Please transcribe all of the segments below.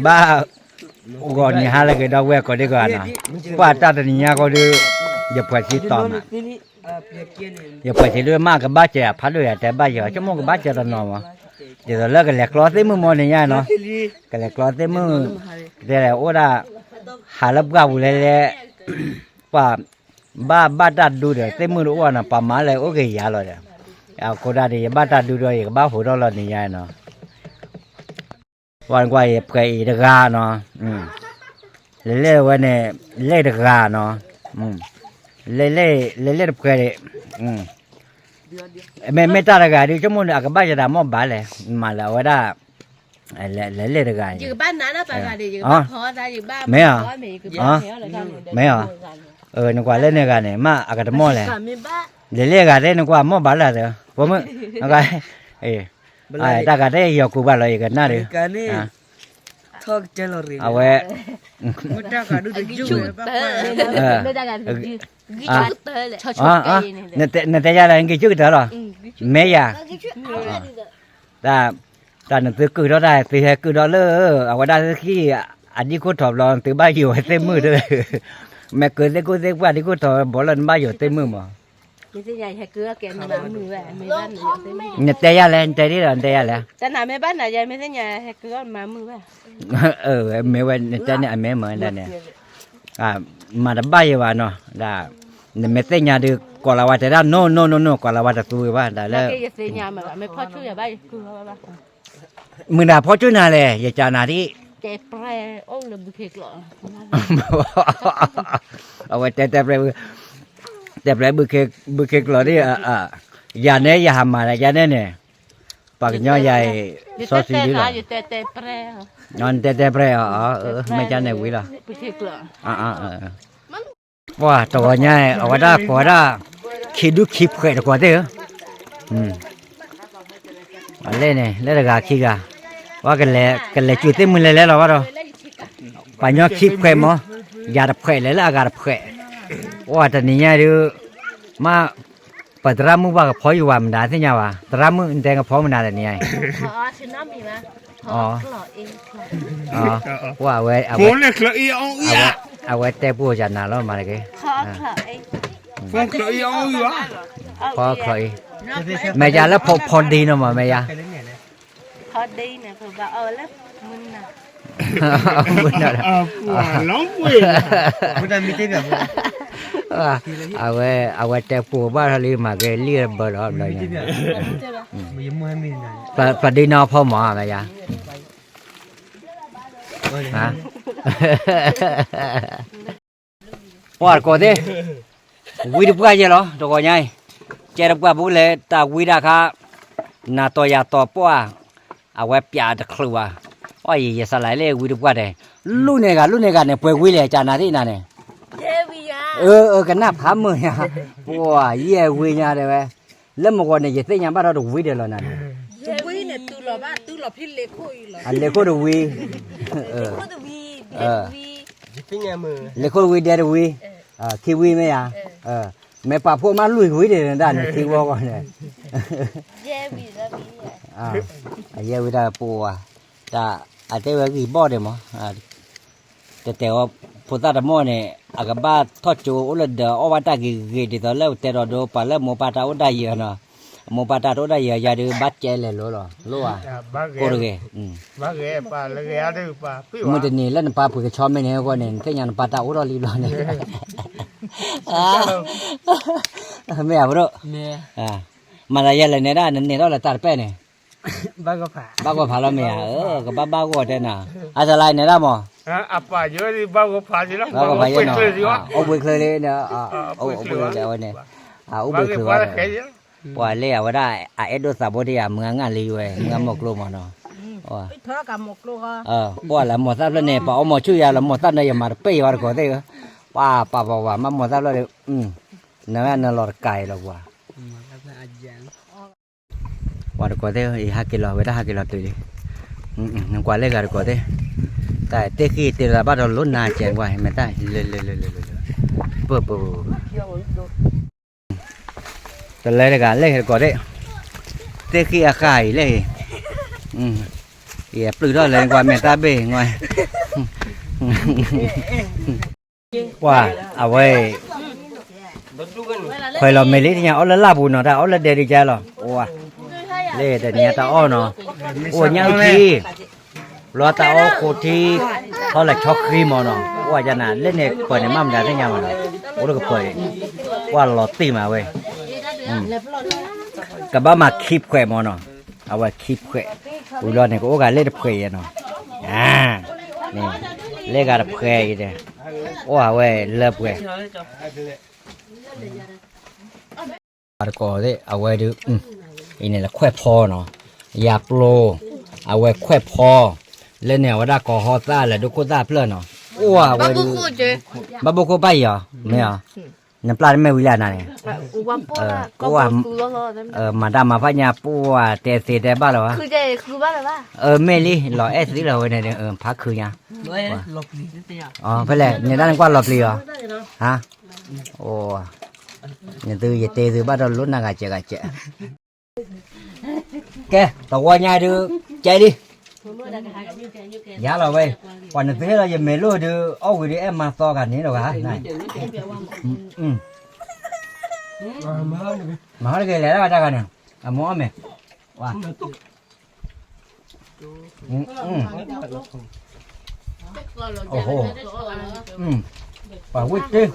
ba go ni hala ke da we ko de ga na pa ta de nya ko de ye pwa chi to ma ye pwa chi lu ma ka ba che pha lu ya te ba ye cho mo ka ba che da no ma de la ke le klo te mo ni nya no ke le klo te mo de le o da halap ga bu le pa ba ta du de te mo o na pa ma le o ke ya lo de a ko da de ba ta du do ye ba ho do lo ni nya noวันกว่าเปย์ตะกาเนาะเล่วันเนี่ยเล่ตะกาเนาะเล่เปย์ไม่ตาตะกาดิชั่วโมงอ่ะก็บ้าจะทำมั่วบ้าเลยมาแล้วว่าได้เล่ตะกาอยู่บ้านนั้นนะปากาดิอยู่บ้านพ่อได้อยู่บ้านไม่นึกว่าเล่นเนี่ยกันเนี่ยมาอ่ะก็ทำมั่วเลยเล่กันได้นึกว่ามั่วบ้าเลยเถอะผมนึกว่าตากาได้ยกูบ้าเลยกันน่าดิทอกเจลอรีเอาไว้มุตากาดูดิจูไม่ตากาดูดิจูเตอร์เลยชอบเกย์เนี่ยแต่ยาอะไรกิจูเตอร์หรอไม่ยาแต่นั่นคือคือเราได้ตีให้คือเราเลิกเอาไว้ได้ที่อันนี้กูถอดรองตีบ้าอยู่เต็มมือเลยแม่เกิดได้กูเด็กว่าที่กูถอดบอลลันบ้าอยู่เต็มมือมั้งไม่ใช่ใหญ่แค่เกลือแกนน้ำมือแหวนไม่บ้านเนี่ยแต่ยาอะไรแต่นี่เราแต่ยาอะไรแต่หนาไม่บ้านไหนใหญ่ไม่ใช่ใหญ่แค่เกลือน้ำมือแหวนไม่ว่าแต่เนี่ยไม่เหมือนเนี่ยมาดับบ้าอยู่ว่าเนาะได้เนี่ยไม่ใช่เนี่ยดูก่อนเราว่าจะได้ no ก่อนเราว่าจะตัวว่าได้แล้วแค่จะเสียยามาไม่พอช่วยบ้านคือว่ามึงด่าพอช่วยนาเลยอย่าจานาที่เจ็บแผลโอ้เลยบุเคกหรอเอาไว้แต่แผลบุเคกหรอที่ยาเนี่ยยาหามาเลยยาเนี่ยปากย่อใหญ่ซอสซีดีหรออยู่แต่แผลนอนแต่แผลไม่จานไหนวิล่ะบุเคกหรอว่าตัวใหญ่เอาไว้ได้พอได้คิดดูคลิปเคยดีกว่าเด้อเล่นเนี่ยเล่นกาคิดกาว่ากันเลยจุดเต็มมือเลยแล้วว่าเราปัญญาคลิปเคยมั้งยาดับเคยเลยแล้วอาการดับเคยว่าแต่เนี่ยดูมาปัตรามุบ้ากับพ่ออยู่ว่ามันได้ที่เนี่ยวะตรามุแต่กับพ่อมันได้แต่เนี่ยอ๋อชื่อน้ำมีไหมอ๋อว่าเว้ยโคนเลยคลอีออีเอาไว้แต่ปู่จันนาแล้วมาเลยกี่ฟงคลอีออีวะพ่อคลอยแม่ยาแล้วพอดีเนาะแม่ยาพอดีเนี่ยคือว่าแล้วมึงน่ะมึงน่ะล้องปุ้ยมึงน่ะมีที่แบบเอาไว้แต่ปู่บ้านทะเลมาเกลี่ยเบอร์รอบเลยเนี่ยพอดีเนาะพ่อหมอแม่ยาฮะว่าก่อนดิวิธีการเยอะเหรอตัวก่อนไงเจริญกว่าบุญเลยแต่วิธีการน่าตัวยาตัวปัวเอาไว้ปียดครัวโอ้ยสลายเลยวิธีการเลยลูกเนี่ยกันเนี่ยป่วยวิเลยจานาที่นั่นเนี่ยเยวิยากันน่าพามือปัวเยวิญาเลยเว้ยแล้วเมื่อก่อนเนี่ยจะเสียงบ้านเราดูวิเดียวนั่นวิเนี่ยตู้หล่อบ้านตู้หล่อพี่เล็กคุยหรออันเล็กก็ดูวิเล็กก็วิเดียววิคิววิไหมอ่ะแม่ป้าพวกมันลุยวิเดียวนั่นเนี่ยคิวว่าก่อนเนี่ยเยวิเยวิได้ปัวแต่อาจจะว่ากี่บ่อเดียวมั้งแต่ว่าพอตาดมอเนี่ยอากาศทอดจูอุลเดออวัตตากี่ดีตอนแล้วแต่เราดูไปแล้วโมปาตาอุได้เยอะเนาะโมปาตาอุได้เยอะอย่าดูบัดเจเลยรู้อ่ะโคตรเก๋บัดเก๋ป้าเลยเก๋อะไรป้ามันจะนี่แล้วป้าพูดกับชอบไม่เนี่ยก็เนี่ยที่ยังปาตาอุดรีบเนี่ยไม่เอาบรู้มาอะไรเลยเนี่ยได้เนี่ยเราตัดไปเนี่ยบ้าก็ผ่าแล้วไม่ก็บ้าก็ได้น่ะอะไรเนี่ยได้มั้งป้าเยอะดิบ้าก็ผ่าสิแล้วบ้าก็ผ่าเยอะเนาะเอาไปเคยเลยเนี่ยเอาไปเลยเดี๋ยวเนี่ยเอาไปคือว่าว่าเลี้ยวได้เอ็ดดูสับปะรดเมืองงานลีเว้ยเมืองหมกลูกมันเนาะไปเถอะกับหมกลูกว่าแล้วหมดซับแล้วเนี่ยพอเอาหมดช่วยแล้วหมดซับเนี่ยมาเปี้ยวันก่อนเด้อว่ามาหมดซับแล้วเด้อนั่นหลอดไก่แล้วว่าวันก่อนเด้อ5 กิโลเวลา5 กิโลตัวนี้นั่งกว่าเล็กกันก่อนเด้อแต่เตะขี้เตะระบาดเราลุ้นนาเจียงไว้ไม่ได้เลยเปิดแต่เลยกันเล็กก่อนเด้อเตะขี้อากาศเลย Kìa plư đó lên qua mẹ ta bê ngoài. Wow, à vậy. Phải là mấy lý thì nhà ở là bùn nó ta ở là để đi chơi rồi. Wow. Lê để nhà ta ở nó. Ủa nhau chi. Lo ta ở cô thi họ là cho cream mà nó. Wow cho nên lên này phải này mắm ra thế nhà mà nó. Ủa được phải. Wow lọt tim à vậy. Cả ba mà keep khỏe mà nó. À vậy keep khỏe. Ủa lo này có cái lên được khỏe nó. À. Nè. Lên cái được khỏe vậy nè. Wow vậy lớp khỏe. Có đấy, à vậy được. Ini là khoe pho nó, yap lô, à vậy khoe pho, lên này ở đây có họ ta là đâu có ta plơ nó, wow vậy được, bà bố có bay à, mẹ à, nhắm plá mẹ uy này, mà đam mà phải nhà pu tè tè tè ba rồi, mẹ li, lọ s đi rồi này, phá khử nha, phải là nhà đang qua lọp li à, hả, nhà từ giờ tè từ bắt đầu lúc nào gà chè. Kê, tao qua nhà được chạy đi. Giá là vậy. Còn thế là giờ mấy lô được ô cái đi em mà to cả này đâu hả? Này. Mà hỏi cái này là ra cái này. À mua mẹ. Wow. Ồ. Và quýt đi.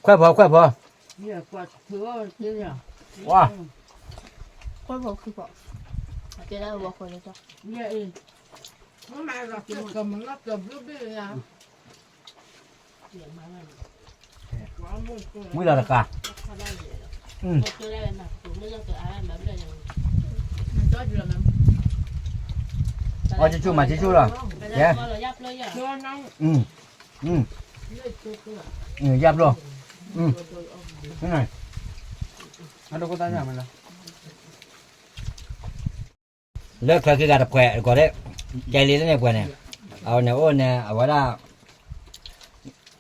Khoe phò. Wow. Mới là cả. Chú mà chú rồi. Yeah. Giáp luôn. Cái này. Nó đâu có tay nhà mình đâu. Lớp cái gà đập khỏe có đấy. Chạy đi này khỏe này. Này ô nè, ở đó.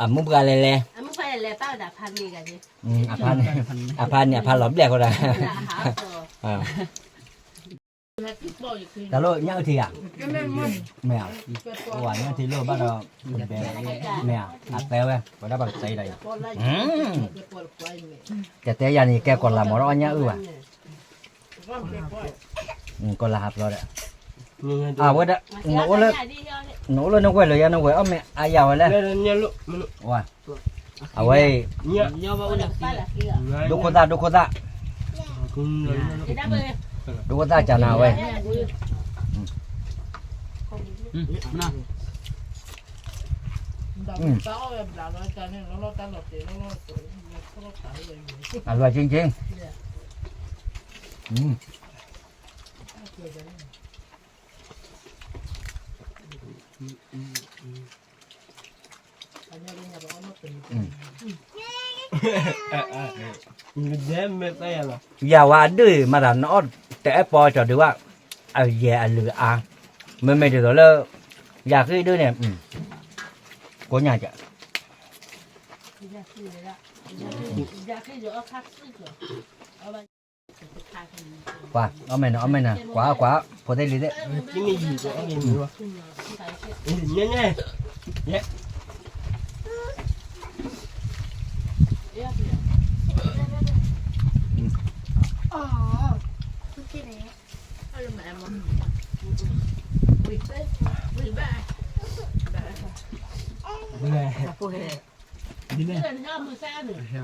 Múc gà lè. Múc gà lè bao đã pan đi cái gì? Pan lắm đẹp rồi. Đó lôi nhang thì à? Mèo. Quả nhang thì lôi bắt đầu mèo. Teo em, có đã bằng tay đây. Cái té nhà này kêu còn là món đó nhá à? Còn là hạt rồi đấy. À quên đấy, nấu lên nó quay rồi nó quay mẹ ai giàu lên. Wow. À quay. Đúc con ta. Đúc con ta chả nào vậy? À loài chiên. Giờ qua đứa mà là nó trẻ po cho đứa bạn, về lừa mấy đứa đó là giờ cái đứa này có nhà chợ. Quá, ông mày nè, quá, có thể lý đấy. Nhé.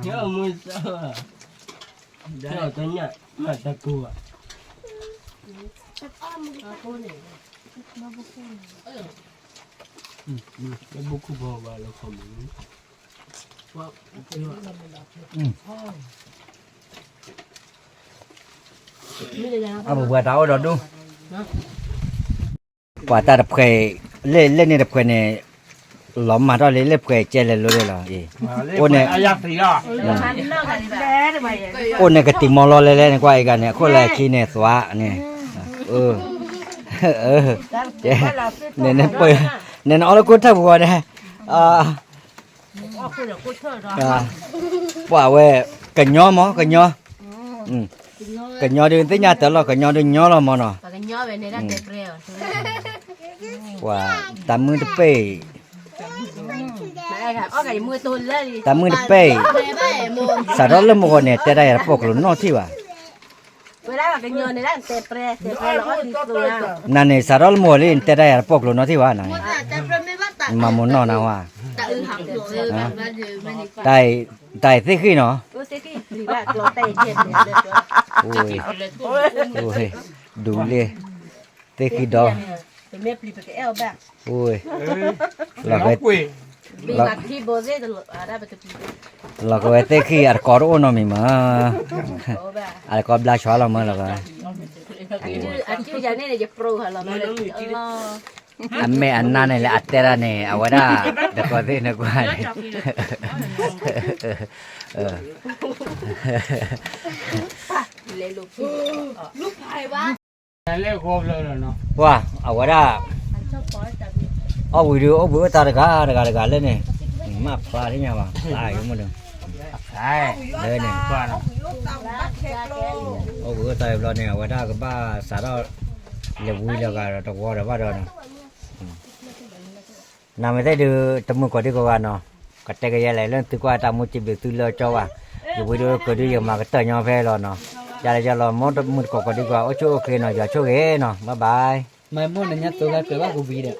Nhớ mưa sao à? Nhớ tới nhặt mà ta cua. Cái bút của bò vào là không. Vừa tao rồi đúng. Quả ta đập khề lên này đập khề này lỏm mà đó lấy lép khề che lên luôn là gì? Ôn này, ôn này cái tìm mò lo lên này quay cái này, có lại khi này xóa này, nên nó bơi, nên nó có thằng vừa này, quả về cái nhỏ mó cái nhỏ cái nhỏ đi tới nhà tớ là cái nhỏ đi nhỏ là món nó cái nhỏ về này là đẹp rêu quả 80 tập bể cái mưa tuôn lên 80 tập bể sau đó là một con này tới đây là bọc luôn nó thì bà cái nhỏ này là đẹp rêu nè này sau đó là mua lên tới đây là bọc luôn nó thì bà này mà muốn nó nào à tại tại thế khi nó ôi ôi đủ liền thế khi đó ôi là cái là cái thế khi ở có đồ nó mình mà ở có bla xóa là mà là cái anh mẹ anh này là atera này à vậy đó để có thế nó qua này wow à vậy đó ô video ô bữa ta được cả lên này mà pha thế nhau mà lại cũng mà được đây này ô bữa ta lo này vậy đó cái ba xả đó là vui là cả tao qua rồi bắt đầu nè nằm ở đây được tụi mình có đi qua nó cái tay cái này lên từ qua tao muốn chỉ việc từ lơ cho à rồi video có đi mà cái tờ nhau về rồi nó giờ là món mình có đi qua ở chỗ ok nó giờ chỗ ghế nó bye bye Mai muốn là nhát tôi cái bác của vị đấy.